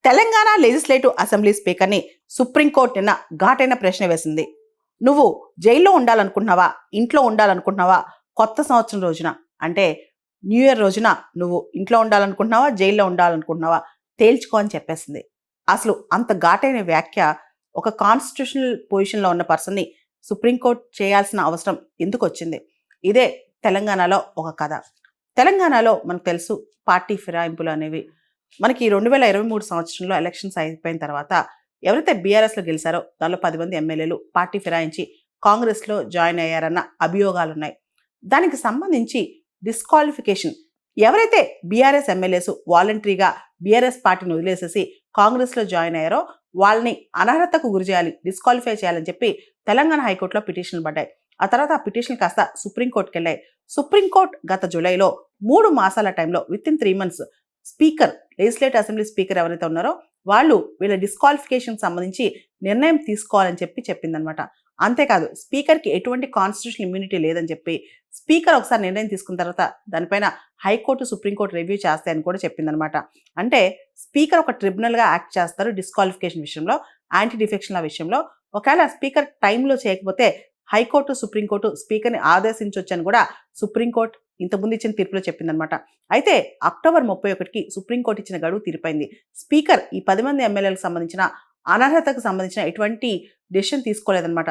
Telangana legislative assembly స్పీకర్ని supreme court నిన్న ఘాటైన ప్రశ్న వేసింది. నువ్వు జైల్లో ఉండాలనుకుంటున్నావా, ఇంట్లో ఉండాలనుకుంటున్నావా? కొత్త సంవత్సరం రోజున అంటే న్యూ ఇయర్ రోజున నువ్వు ఇంట్లో ఉండాలనుకుంటున్నావా, జైల్లో ఉండాలనుకుంటున్నావా తేల్చుకో అని చెప్పేసింది. అసలు అంత ఘాటైన వ్యాఖ్య ఒక కాన్స్టిట్యూషనల్ పొజిషన్లో ఉన్న పర్సన్ని సుప్రీంకోర్టు చేయాల్సిన అవసరం ఎందుకు వచ్చింది? ఇదే తెలంగాణలో ఒక కథ. తెలంగాణలో మనకు తెలుసు పార్టీ ఫిరాయింపులు అనేవి మనకి 2023 సంవత్సరంలో ఎలక్షన్స్ అయిపోయిన తర్వాత ఎవరైతే బీఆర్ఎస్లో గెలిచారో దానిలో 10 మంది ఎమ్మెల్యేలు పార్టీ ఫిరాయించి కాంగ్రెస్లో జాయిన్ అయ్యారన్న అభియోగాలు ఉన్నాయి. దానికి సంబంధించి డిస్క్వాలిఫికేషన్ ఎవరైతే బీఆర్ఎస్ ఎమ్మెల్యేస్ వాలంటరీగా బీఆర్ఎస్ పార్టీని వదిలేసేసి కాంగ్రెస్లో జాయిన్ అయ్యారో వాళ్ళని అనర్హతకు గురి చేయాలి, డిస్క్వాలిఫై చేయాలని చెప్పి తెలంగాణ హైకోర్టులో పిటిషన్లు పడ్డాయి. ఆ తర్వాత ఆ పిటిషన్ కాస్త సుప్రీంకోర్టుకి వెళ్ళాయి. సుప్రీంకోర్టు గత జూలైలో 3 మాసాల టైంలో with in 3 months speaker, legislative assembly speaker ఎవరైతే ఉన్నారో వాళ్ళు వీళ్ళ డిస్క్వాలిఫికేషన్ సంబంధించి నిర్ణయం తీసుకోవాలని చెప్పిందనమాట. అంతేకాదు స్పీకర్కి ఎటువంటి కాన్స్టిట్యూషనల్ ఇమ్యూనిటీ లేదని చెప్పి స్పీకర్ ఒకసారి నిర్ణయం తీసుకున్న తర్వాత దానిపైన హైకోర్టు, సుప్రీంకోర్టు రివ్యూ చేస్తాయని కూడా చెప్పిందనమాట. అంటే స్పీకర్ ఒక ట్రిబ్యునల్గా యాక్ట్ చేస్తారు డిస్క్వాలిఫికేషన్ విషయంలో, యాంటీ డిఫెక్షన్ల విషయంలో. ఒకవేళ స్పీకర్ టైంలో చేయకపోతే హైకోర్టు, సుప్రీంకోర్టు స్పీకర్ని ఆదేశించవచ్చని కూడా సుప్రీంకోర్టు ఇంతకుముందు ఇచ్చిన తీర్పులో చెప్పిందనమాట. అయితే అక్టోబర్ 31కి సుప్రీంకోర్టు ఇచ్చిన గడువు తీరిపోయింది. స్పీకర్ ఈ 10 మంది ఎమ్మెల్యేలకు సంబంధించిన అనర్హతకు సంబంధించిన ఎటువంటి డెసిషన్ తీసుకోలేదన్నమాట.